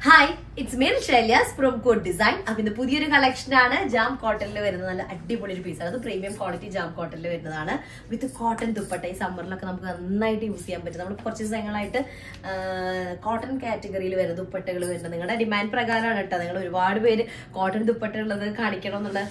Hi it's me Shailiyas from code design. അപ്പൊ ഇത് പുതിയൊരു കളക്ഷൻ ആണ്. ജാം കോട്ടണിൽ വരുന്നത് നല്ല അടിപൊളി ഒരു പീസാണ്. അത് പ്രീമിയം ക്വാളിറ്റി ജാം കോട്ടണിൽ വരുന്നതാണ്. വിത്ത് കോട്ടൺ ദുപ്പട്ട. ഈ സമ്മറിലൊക്കെ നമുക്ക് നന്നായിട്ട് യൂസ് ചെയ്യാൻ പറ്റും. നമ്മൾ കുറച്ച് ദിവസങ്ങളായിട്ട് കോട്ടൺ കാറ്റഗറിയിൽ വരുന്ന ദുപ്പട്ടകൾ വരുന്നത് നിങ്ങളുടെ ഡിമാൻഡ് പ്രകാരമാണ് കേട്ടോ. നിങ്ങൾ ഒരുപാട് പേര് കോട്ടൺ ദുപ്പട്ട ഉള്ളത് കാണിക്കണം എന്നുള്ള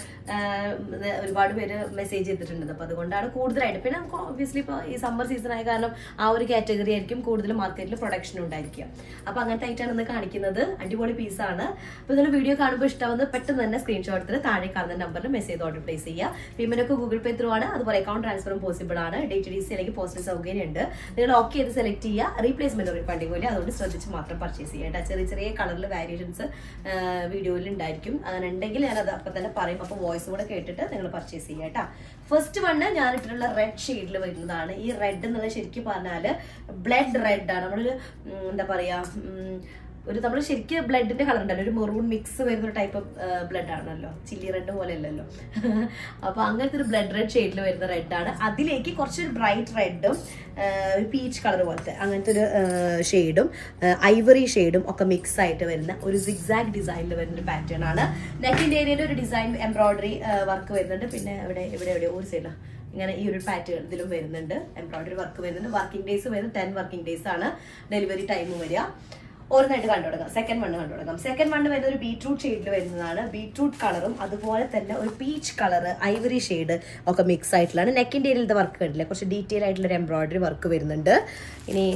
ഒരുപാട് പേര് മെസ്സേജ് ചെയ്തിട്ടുണ്ട്. അപ്പൊ അതുകൊണ്ടാണ് കൂടുതലായിട്ട്. പിന്നെ നമുക്ക് ഓബ്വിയസ്ലി ഇപ്പോൾ ഈ സമ്മർ സീസൺ ആയ കാരണം ആ ഒരു കാറ്റഗറി ആയിരിക്കും കൂടുതൽ മാർക്കറ്റിൽ പ്രൊഡക്ഷൻ ഉണ്ടായിരിക്കുക. അപ്പൊ അങ്ങനത്തെ ആയിട്ടാണ് ഇന്ന് കാണിക്കുന്നത്. അടിപൊളി പീസാണ്. അപ്പൊ ഇതിൽ വീഡിയോ കാണുമ്പോൾ ഇഷ്ടമാവുന്നത് പെട്ടെന്ന് തന്നെ സ്ക്രീൻഷോട്ട് എടുത്ത് താഴെ കാണുന്ന നമ്പറിൽ മെസ്സേജ് ഓർഡർ പ്ലേസ് ചെയ്യുക. പേയ്മെന്റൊക്കെ ഗൂഗിൾ പേ ത്രൂ ആണ്. അതുപോലെ അക്കൗണ്ട് ട്രാൻസ്ഫറും പോസിബിൾ ആണ്. DTDC അല്ലെങ്കിൽ പോസ്റ്റൽ സൗകര്യം ഉണ്ട്. നിങ്ങൾ ഓക്കെ ചെയ്ത് സെലക്ട് ചെയ്യുക. റീപ്ലേസ്മെന്റ് റീഫണ്ടിംഗ് പോലെ അതുകൊണ്ട് ശ്രദ്ധിച്ച് മാത്രം പർച്ചേസ് ചെയ്യുക. ചെറിയ ചെറിയ കളറിൽ വേരിയേഷൻസ് വീഡിയോയിൽ ഉണ്ടായിരിക്കും. അങ്ങനെ ഉണ്ടെങ്കിൽ ഞാനത് അപ്പം തന്നെ പറയും. അപ്പോൾ വോയിസ് കൂടെ കേട്ടിട്ട് നിങ്ങൾ പർച്ചേസ് ചെയ്യുക കേട്ടോ. ഫസ്റ്റ് വണ് ഞാൻ ഇട്ടിട്ടുള്ള റെഡ് ഷെയ്ഡിൽ വരുന്നതാണ്. ഈ റെഡ് എന്നുള്ളത് ശരിക്കും പറഞ്ഞാൽ ബ്ലഡ് റെഡ് ആണ്. നമ്മളൊരു എന്താ പറയാ ഒരു നമ്മൾ ശരിക്കും ബ്ലഡിന്റെ കളർ ഉണ്ടല്ലോ, ഒരു മെറൂൺ മിക്സ് വരുന്ന ഒരു ടൈപ്പ് ബ്ലഡ് ആണല്ലോ, ചില്ലി റെഡ് പോലെ അല്ലല്ലോ. അപ്പൊ അങ്ങനത്തെ ഒരു ബ്ലഡ് റെഡ് ഷെയ്ഡിൽ വരുന്ന റെഡ് ആണ്. അതിലേക്ക് കുറച്ചൊരു ബ്രൈറ്റ് റെഡും ഒരു പീച്ച് കളർ പോലത്തെ അങ്ങനത്തെ ഒരു ഷെയ്ഡും ഐവറി ഷെയ്ഡും ഒക്കെ മിക്സ് ആയിട്ട് വരുന്ന ഒരു സിഗ്സാഗ് ഡിസൈനിൽ വരുന്ന ഒരു പാറ്റേൺ ആണ്. നെക്കിന്റെ ഏരിയയിൽ ഒരു ഡിസൈൻ എംബ്രോയിഡറി വർക്ക് വരുന്നുണ്ട്. പിന്നെ ഇവിടെ ഒരു സൈഡിലാണ് ഇങ്ങനെ ഈ ഒരു പാറ്റേൺ ഇതിലും വരുന്നുണ്ട്. എംബ്രോയിഡറി വർക്ക് വരുന്നുണ്ട്. വർക്കിംഗ് ഡേയ്സ് വരുന്നത് 10 വർക്കിംഗ് ഡേയ്സ് ആണ് ഡെലിവറി ടൈമും വരിക. ഓരോന്നായിട്ട് കണ്ടുകൊടുക്കാം. സെക്കൻഡ് വണ്ണ് കണ്ടുകൊടുക്കാം. സെക്കൻഡ് വണ്ണ് വരുന്ന ഒരു ബീട്രൂട്ട് ഷെയ്ഡിൽ വരുന്നതാണ്. ബീട്രൂട്ട് കളറും അതുപോലെ തന്നെ ഒരു പീച്ച് കളർ ഐവറി ഷെയ്ഡ് ഒക്കെ മിക്സ് ആയിട്ടുള്ളതാണ്. നെക്കിന്റെ ഏരിയയിലത്തെ വർക്ക് കണ്ടില്ല, കുറച്ച് ഡീറ്റെയിൽ ആയിട്ടുള്ള ഒരു എംബ്രോയിഡറി വർക്ക് വരുന്നുണ്ട്. ഇനി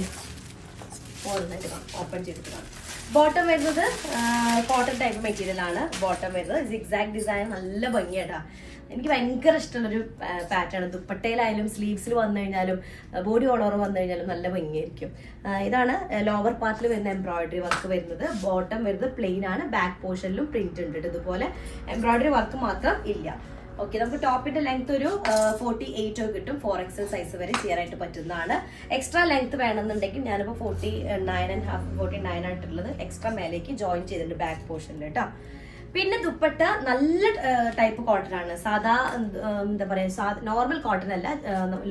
ഓരോന്നായിട്ട് ഓപ്പൺ ചെയ്തിട്ട് കാണാം. ബോട്ടം വരുന്നത് കോട്ടൺ ടൈപ്പ് മെറ്റീരിയൽ ആണ്. ബോട്ടം വരുന്നത് സിഗ്സാഗ് ഡിസൈൻ, നല്ല ഭംഗിയായിട്ടാ. എനിക്ക് ഭയങ്കര ഇഷ്ടമുള്ളൊരു പാറ്റേൺ. ദുപ്പട്ടയിലായാലും സ്ലീവ്സിൽ വന്നു കഴിഞ്ഞാലും ബോഡി ഓൾ ഓവർ വന്നു കഴിഞ്ഞാലും നല്ല ഭംഗിയായിരിക്കും. ഇതാണ് ലോവർ പാർട്ടിൽ വരുന്ന എംബ്രോയിഡറി വർക്ക് വരുന്നത്. ബോട്ടം വരുന്നത് പ്ലെയിൻ ആണ്. ബാക്ക് പോർഷനിലും പ്രിന്റ് ഉണ്ട്. ഇതുപോലെ എംബ്രോയിഡറി വർക്ക് മാത്രം ഇല്ല. ഓക്കെ, നമുക്ക് ടോപ്പിന്റെ ലെങ്ത് ഒരു 48 കിട്ടും. 4XL സൈസ് വരെ ചെയ്യാനായിട്ട് പറ്റുന്നതാണ്. എക്സ്ട്രാ ലെങ്ത് വേണമെന്നുണ്ടെങ്കിൽ ഞാനിപ്പോൾ 49.5 ആയിട്ടുള്ളത് എക്സ്ട്രാ മേലേക്ക് ജോയിൻ ചെയ്തിട്ടുണ്ട് ബാക്ക് പോർഷനിൽ കേട്ടോ. പിന്നെ ദുപ്പട്ട നല്ല ടൈപ്പ് കോട്ടൺ ആണ്. സാധാ എന്താ പറയാ നോർമൽ കോട്ടൺ അല്ല,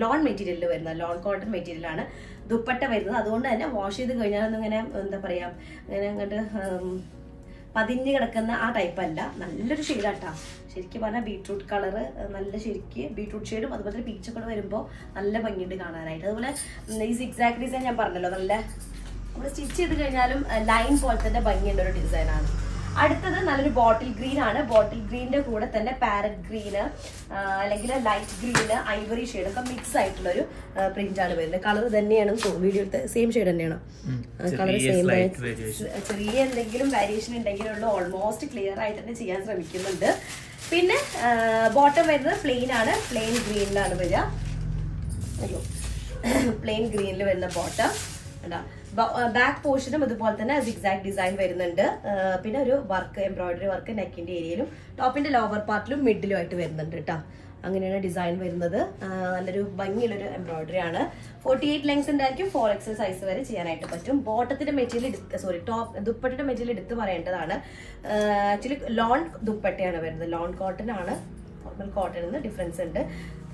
ലോൺ മെറ്റീരിയലിൽ വരുന്ന ലോൺ കോട്ടൺ മെറ്റീരിയൽ ആണ് ദുപ്പട്ട വരുന്നത്. അതുകൊണ്ട് തന്നെ വാഷ് ചെയ്ത് കഴിഞ്ഞാൽ ഇങ്ങനെ എന്താ പറയാ ഇങ്ങനെ അങ്ങോട്ട് പതിഞ്ഞ് കിടക്കുന്ന ആ ടൈപ്പ് അല്ല. നല്ലൊരു ഷെയ്ഡാട്ടാ. ശരിക്കും പറഞ്ഞാൽ ബീട്രൂട്ട് കളറ് നല്ല ശരിക്ക് ബീട്രൂട്ട് ഷെയ്ഡും അതുപോലെ പീച്ചൊക്കെ വരുമ്പോൾ നല്ല ഭംഗിയുണ്ട് കാണാനായിട്ട്. അതുപോലെ ഈ സിഗ്സാഗ് ഡിസൈൻ ഞാൻ പറഞ്ഞല്ലോ, നല്ല നമ്മൾ സ്റ്റിച്ച് ചെയ്ത് കഴിഞ്ഞാലും ലൈൻ പോലെ തന്നെ ഭംഗിയുള്ള ഒരു ഡിസൈനാണ്. അടുത്തത് നല്ലൊരു ബോട്ടിൽ ഗ്രീൻ ആണ്. ബോട്ടിൽ ഗ്രീനിന്റെ കൂടെ തന്നെ പാരറ്റ് ഗ്രീന് അല്ലെങ്കിൽ ലൈറ്റ് ഗ്രീന് ഐവറി ഷെയ്ഡ് ഒക്കെ മിക്സ് ആയിട്ടുള്ള ഒരു പ്രിന്റ് ആണ് വരുന്നത്. കളർ തന്നെയാണ് വീഡിയോത്തെ സെയിം ഷെയ്ഡ് തന്നെയാണ്. Colour same. ചെറിയ എന്തെങ്കിലും വേരിയേഷൻ ഉണ്ടെങ്കിലുള്ളൂ. ഓൾമോസ്റ്റ് ക്ലിയർ ആയിട്ട് തന്നെ ചെയ്യാൻ ശ്രമിക്കുന്നുണ്ട്. പിന്നെ ബോട്ടം വരുന്നത് പ്ലെയിൻ ആണ്. പ്ലെയിൻ ഗ്രീനിലാണ് വരിക. അയ്യോ, പ്ലെയിൻ ഗ്രീനിൽ വരുന്ന ബോട്ടം. ബാക്ക് പോർഷനും അതുപോലെ തന്നെ സിഗ്സാഗ് ഡിസൈൻ വരുന്നുണ്ട്. പിന്നെ ഒരു വർക്ക് എംബ്രോയിഡറി വർക്ക് നെക്കിന്റെ ഏരിയയിലും ടോപ്പിന്റെ ലോവർ പാർട്ടിലും മിഡിലും ആയിട്ട് വരുന്നുണ്ട് കേട്ടോ. അങ്ങനെയാണ് ഡിസൈൻ വരുന്നത്. നല്ലൊരു ഭംഗിയുള്ളൊരു എംബ്രോയിഡറി ആണ്. 48 ലെങ്സ് ഉണ്ടായിരിക്കും. 4XL സൈസ് വരെ ചെയ്യാനായിട്ട് പറ്റും. ബോട്ടത്തിന്റെ മെറ്റീരിയൽ ദുപ്പട്ടയുടെ മെറ്റീരിയൽ എടുത്ത് പറയേണ്ടതാണ്. ആക്ച്വലി ലോൺ ദുപ്പട്ടയാണ് വരുന്നത്. ലോൺ കോട്ടൺ ആണ്. നോർമൽ കോട്ടണിന്ന് ഡിഫറൻസ് ഉണ്ട്.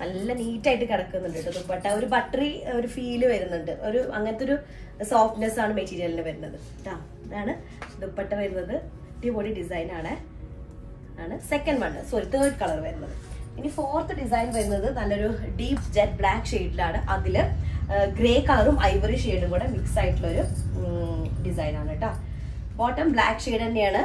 നല്ല നീറ്റായിട്ട് കിടക്കുന്നുണ്ട് കേട്ടോ ദുപ്പട്ട. ഒരു ബട്ടറി ഒരു ഫീല് വരുന്നുണ്ട്. ഒരു അങ്ങനത്തെ ഒരു സോഫ്റ്റ്നെസ് ആണ് മെറ്റീരിയലിന് വരുന്നത് കേട്ടോ. ഇതാണ് ദുപ്പട്ട വരുന്നത്. അടിപൊളി ഡിസൈൻ ആണ്. തേർഡ് കളർ വരുന്നത്. ഇനി ഫോർത്ത് ഡിസൈൻ വരുന്നത് നല്ലൊരു ഡീപ്പ് ജെറ്റ് ബ്ലാക്ക് ഷെയ്ഡിലാണ്. അതില് ഗ്രേ കളറും ഐവറി ഷെയ്ഡും കൂടെ മിക്സ് ആയിട്ടുള്ള ഒരു ഡിസൈൻ ആണ് കേട്ടോ. ബോട്ടം ബ്ലാക്ക് ഷെയ്ഡ് തന്നെയാണ്.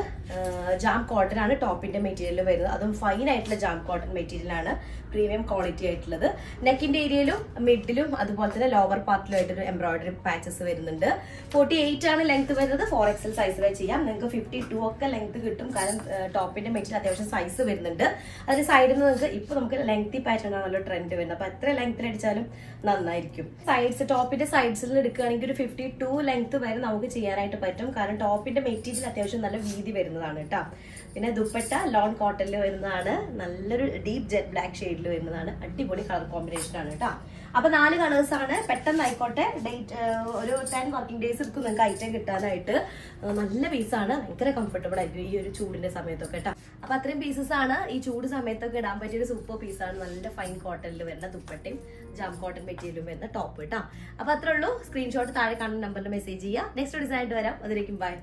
ജാം കോട്ടൺ ആണ് ടോപ്പിന്റെ മെറ്റീരിയൽ വരുന്നത്. അതും ഫൈൻ ആയിട്ടുള്ള ജാം കോട്ടൺ മെറ്റീരിയൽ ആണ്. പ്രീമിയം ക്വാളിറ്റി ആയിട്ടുള്ളത്. നെക്കിന്റെ ഏരിയയിലും മിഡിലും അതുപോലെ തന്നെ ലോവർ പാർട്ടിലും ആയിട്ടൊരു എംബ്രോയിഡറി പാച്ചസ് വരുന്നുണ്ട്. 48 ആണ് ലെങ്ത് വരുന്നത്. 4XL സൈസ് വരെ ചെയ്യാം. നിങ്ങൾക്ക് 52 ഒക്കെ ലെങ്ത് കിട്ടും. കാരണം ടോപ്പിന്റെ മെറ്റീരിയൽ അത്യാവശ്യം സൈസ് വരുന്നുണ്ട്. അതിന് സൈഡിൽ നിന്ന് ഇപ്പൊ നമുക്ക് ലെങ്തി പാറ്റേൺ ആണല്ലോ ട്രെൻഡ് വരുന്നത്. അപ്പൊ എത്ര ലെങ്ത്തിൽ അടിച്ചാലും നന്നായിരിക്കും. ടോപ്പിന്റെ സൈഡ്സിൽ എടുക്കുകയാണെങ്കിൽ ഒരു 52 ലെങ്ത് വരെ നമുക്ക് ചെയ്യാനായിട്ട് പറ്റും. കാരണം ടോപ്പിന്റെ മെറ്റീരിയൽ അത്യാവശ്യം നല്ല വീതി വരുന്നതാണ് കേട്ടോ. പിന്നെ ദുപ്പട്ട ലോൺ കോട്ടണിൽ വരുന്നതാണ്. നല്ലൊരു ഡീപ്പ് ജെറ്റ് ബ്ലാക്ക് ഷെയ്ഡിൽ വരുന്നതാണ്. അടിപൊളി കളർ കോമ്പിനേഷൻ ആണ് കേട്ടോ. അപ്പൊ 4 കളേഴ്സ് ആണ്. പെട്ടെന്ന് ആയിക്കോട്ടെ. ഒരു 10 വർക്കിംഗ് ഡേയ്സ് എടുക്കും നിങ്ങൾക്ക് ഐറ്റം കിട്ടാനായിട്ട്. നല്ല പീസാണ്. ഭയങ്കര കംഫർട്ടബിൾ ആയിരിക്കും ഈ ഒരു ചൂടിന്റെ സമയത്തൊക്കെ കേട്ടോ. അപ്പൊ അത്രയും പീസസ് ആണ്. ഈ ചൂട് സമയത്തൊക്കെ ഇടാൻ പറ്റിയ ഒരു സൂപ്പർ പീസാണ്. നല്ല ഫൈൻ കോട്ടണിൽ വരുന്ന ദുപ്പട്ടയും ജാം കോട്ടൺ മെറ്റീരിയലും വരുന്ന ടോപ്പ് കേട്ടോ. അപ്പൊ അത്രേ ഉള്ളൂ. സ്ക്രീൻഷോട്ട് താഴെ കാണുന്ന നമ്പറിൽ മെസ്സേജ് ചെയ്യുക. നെക്സ്റ്റ് ഡിസൈൻ ആയിട്ട് വരാം. അതിലേക്കും ബൈ.